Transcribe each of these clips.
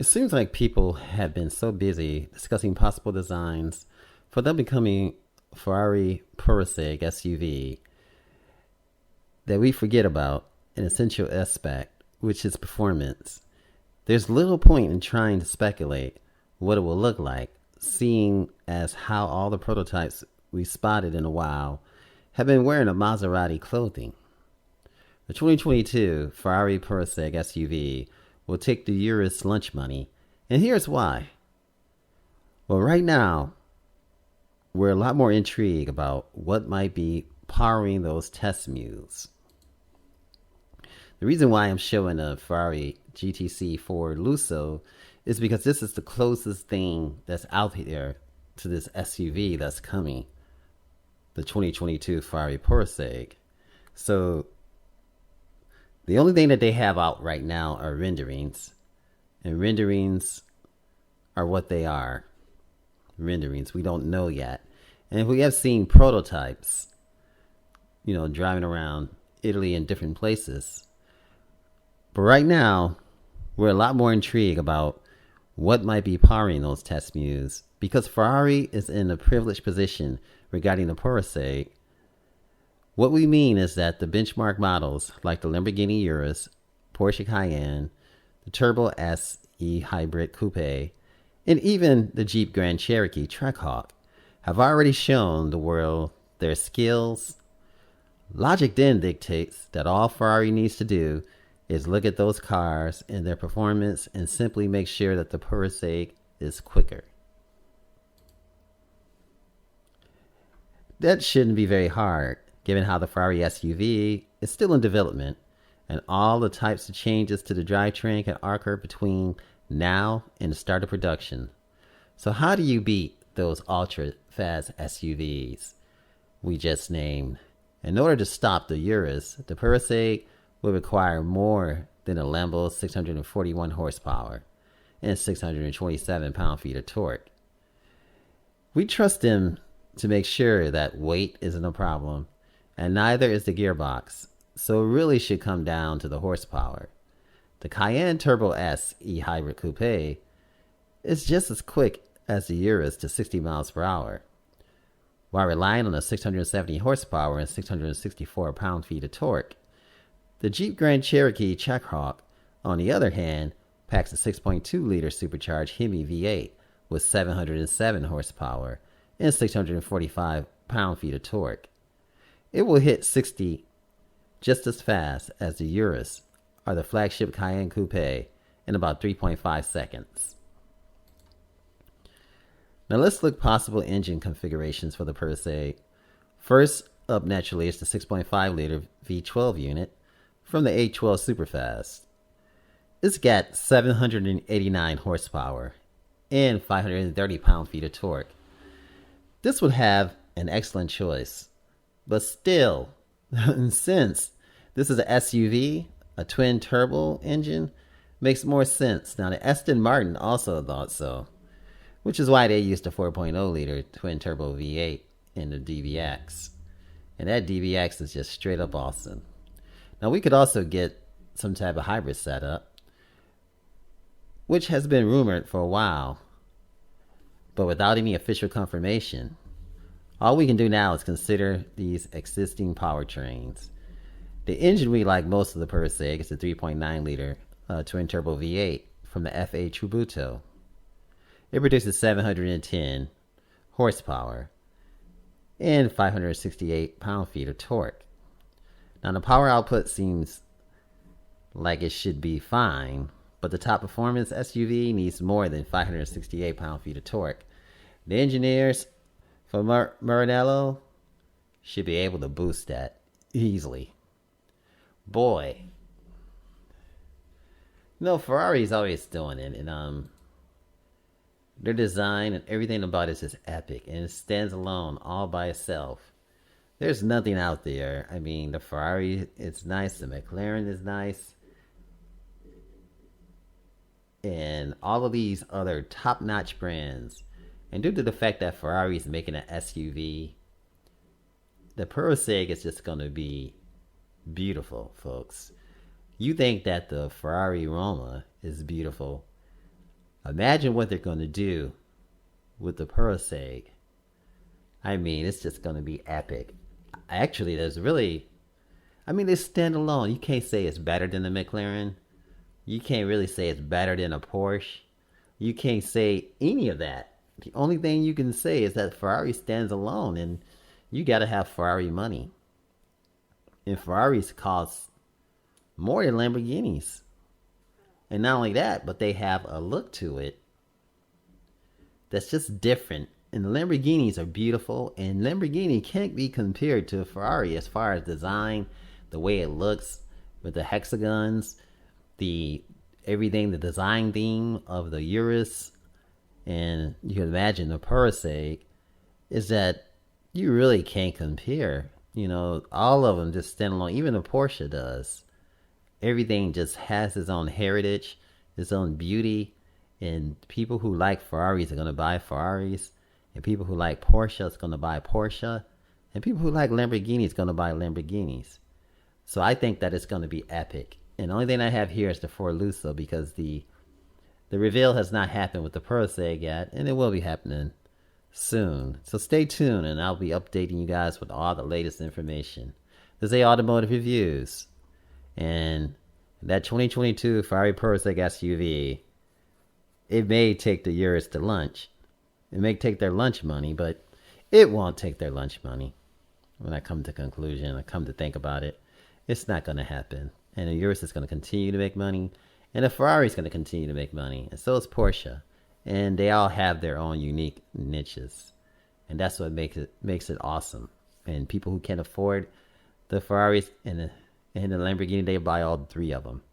It seems like people have been so busy discussing possible designs for the becoming Ferrari Purosangue SUV that we forget about an essential aspect, which is performance. There's little point in trying to speculate what it will look like, seeing as how all the prototypes we spotted in a while have been wearing a Maserati clothing. The 2022 Ferrari Purosangue SUV will take the Urus lunch money, and here's why. Well, right now, we're a lot more intrigued about what might be powering those test mules. The reason why I'm showing a Ferrari GTC Ford Luso is because this is the closest thing that's out there to this SUV that's coming, the 2022 Ferrari Purosangue. So the only thing that they have out right now are renderings, and renderings are what they are. Renderings, we don't know yet. And we have seen prototypes, driving around Italy and different places. But right now, we're a lot more intrigued about what might be powering those test mules, because Ferrari is in a privileged position regarding the Purosangue. What we mean is that the benchmark models like the Lamborghini Urus, Porsche Cayenne, the Turbo S e-hybrid coupe, and even the Jeep Grand Cherokee Trackhawk have already shown the world their skills. Logic then dictates that all Ferrari needs to do is look at those cars and their performance and simply make sure that the Purosangue is quicker. That shouldn't be very hard, given how the Ferrari SUV is still in development and all the types of changes to the drivetrain can occur between now and the start of production. So how do you beat those ultra-fast SUVs we just named? In order to stop the Urus, the Purosangue will require more than a Lambo's 641 horsepower and 627 pound-feet of torque. We trust them to make sure that weight isn't a problem, and neither is the gearbox, so it really should come down to the horsepower. The Cayenne Turbo S e-hybrid coupe is just as quick as the Urus to 60 miles per hour, while relying on the 670 horsepower and 664 pound-feet of torque. The Jeep Grand Cherokee Trackhawk, on the other hand, packs a 6.2-liter supercharged Hemi V8 with 707 horsepower and 645 pound-feet of torque. It will hit 60 just as fast as the Urus or the flagship Cayenne Coupe in about 3.5 seconds. Now let's look possible engine configurations for the Purosangue. First up naturally is the 6.5-liter V12 unit from the A12 Superfast. It's got 789 horsepower and 530 pound-feet of torque. This would have an excellent choice, but still, since this is an SUV, a twin-turbo engine makes more sense. Now, the Aston Martin also thought so, which is why they used a 4.0-liter twin-turbo V8 in the DBX. And that DBX is just straight up awesome. Now, we could also get some type of hybrid setup, which has been rumored for a while, but without any official confirmation. All we can do now is consider these existing powertrains. The engine we like most of the Purosangue is the 3.9-liter twin-turbo V8 from the FA Tributo. It produces 710 horsepower and 568 pound-feet of torque. Now, the power output seems like it should be fine, but the top performance SUV needs more than 568 pound-feet of torque. The engineers for Maranello should be able to boost that easily. Boy. Ferrari's always doing it, and their design and everything about it is just epic, and it stands alone all by itself. There's nothing out there. I mean, the Ferrari is nice, the McLaren is nice, and all of these other top-notch brands. And due to the fact that Ferrari is making an SUV, the Purosangue is just going to be beautiful, folks. You think that the Ferrari Roma is beautiful. Imagine what they're going to do with the Purosangue. I mean, it's just going to be epic. Actually, there's really, I mean, they stand alone. You can't say it's better than the McLaren. You can't really say it's better than a Porsche. You can't say any of that. The only thing you can say is that Ferrari stands alone, and you got to have Ferrari money. And Ferraris cost more than Lamborghinis. And not only that, but they have a look to it that's just different. And the Lamborghinis are beautiful, and Lamborghini can't be compared to a Ferrari as far as design, the way it looks with the hexagons, the everything, the design theme of the Urus, and you can imagine the Purosangue, is that you really can't compare. You know, all of them just stand alone. Even the Porsche does. Everything just has its own heritage, its own beauty, and people who like Ferraris are going to buy Ferraris, and people who like Porsche is going to buy Porsche, and people who like Lamborghini is going to buy Lamborghinis. So I think that it's going to be epic. And the only thing I have here is the Ford Luso, because the reveal has not happened with the Purosangue yet, and it will be happening soon. So stay tuned, and I'll be updating you guys with all the latest information. This is Automotive Reviews, and that 2022 Ferrari Purosangue SUV, it may take the Urus to lunch. It may take their lunch money, but it won't take their lunch money. When I come to conclusion, I come to think about it, it's not going to happen. And the Urus is going to continue to make money, and the Ferrari is going to continue to make money, and so is Porsche. And they all have their own unique niches, and that's what makes it awesome. And people who can't afford the Ferraris and the Lamborghini, they buy all three of them: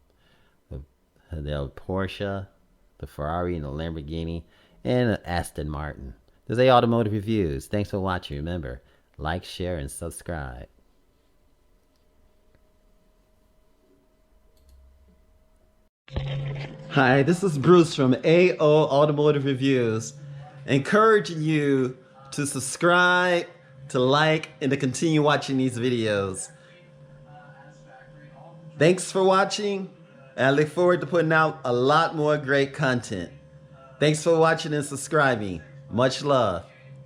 the Porsche, the Ferrari, and the Lamborghini, and the Aston Martin. This is Automotive Reviews. Thanks for watching. Remember, like, share, and subscribe. Hi, this is Bruce from AO Automotive Reviews, encouraging you to subscribe, to like, and to continue watching these videos. Thanks for watching, and I look forward to putting out a lot more great content. Thanks for watching and subscribing. Much love.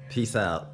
Peace out.